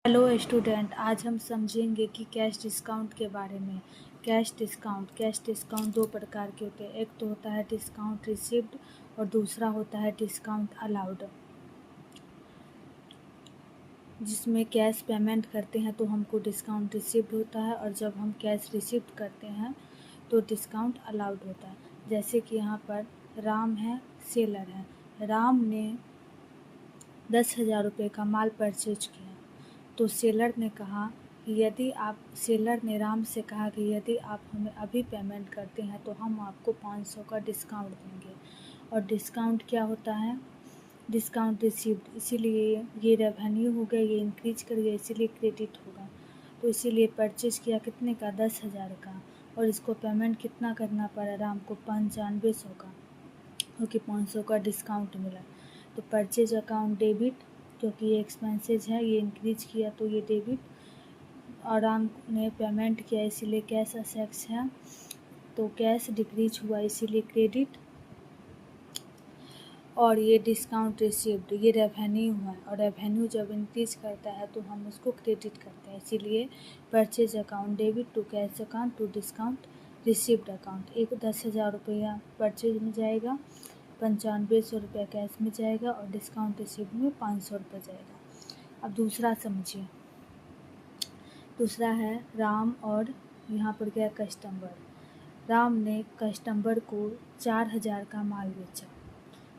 Hello student, आज हम समझेंगे कि कैश डिस्काउंट के बारे में। कैश डिस्काउंट दो प्रकार के होते हैं। एक तो होता है डिस्काउंट रिसीव्ड और दूसरा होता है डिस्काउंट अलाउड। जिसमें कैश पेमेंट करते हैं तो हमको डिस्काउंट रिसीव्ड होता है, और जब हम कैश रिसीव्ड करते हैं तो डिस्काउंट अलाउड होता है। जैसे कि यहाँ पर राम है, सेलर है। राम ने 10,000 रुपये का माल परचेज किया, तो सेलर ने राम से कहा कि यदि आप हमें अभी पेमेंट करते हैं तो हम आपको 500 का डिस्काउंट देंगे। और डिस्काउंट क्या होता है? डिस्काउंट रिसीव्ड, इसीलिए ये रेवेन्यू हो गया, ये इंक्रीज कर गया, इसीलिए क्रेडिट होगा। तो इसीलिए परचेज किया कितने का? 10,000 का, और इसको पेमेंट कितना करना पड़ा राम को? 9500 का, क्योंकि 500 का डिस्काउंट मिला। तो परचेज अकाउंट डेबिट, क्योंकि ये एक्सपेंसेस है, ये इंक्रीज किया तो ये डेबिट। और राम ने पेमेंट किया इसीलिए कैश असेट्स है, तो कैश डिक्रीज हुआ इसीलिए क्रेडिट। और ये डिस्काउंट रिसीव्ड, ये रेवेन्यू हुआ, और रेवेन्यू जब इंक्रीज करता है तो हम उसको क्रेडिट करते हैं। इसीलिए purchase account debit to cash account to discount received account. एक 10,000 रुपया परचेज में जाएगा, 9500 रुपया कैश में जाएगा, और डिस्काउंट रिसीव्ड में 500 रुपये जाएगा। अब दूसरा समझिए। दूसरा है राम और यहाँ पर गया कस्टमर। राम ने कस्टमर को 4,000 का माल बेचा,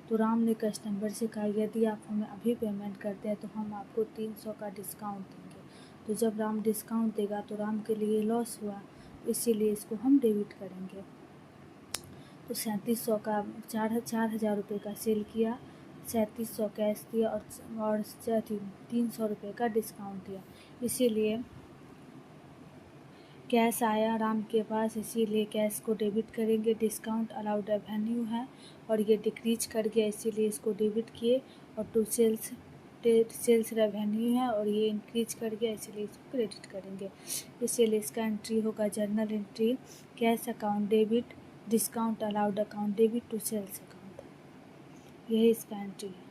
तो राम ने कस्टमर से कहा यदि आप हमें अभी पेमेंट करते हैं तो हम आपको 300 का डिस्काउंट देंगे। तो जब राम डिस्काउंट देगा तो राम के लिए लॉस हुआ, इसीलिए इसको हम डेबिट करेंगे। तो 3700 का 4,000 रुपये का सेल किया, 3700 कैश दिया, और 300 रुपये का डिस्काउंट दिया। इसीलिए कैश आया राम के पास, इसीलिए कैश को डेबिट करेंगे। डिस्काउंट अलाउड रेवेन्यू है और ये डिक्रीज कर गया, इसीलिए इसको डेबिट किए। और टू सेल्स रेवेन्यू है और ये इंक्रीज कर गया, इसीलिए इसको क्रेडिट करेंगे। इसीलिए इसका एंट्री होगा journal entry, cash account debit, discount allowed account debit to sales account. यही इसका एंट्री है।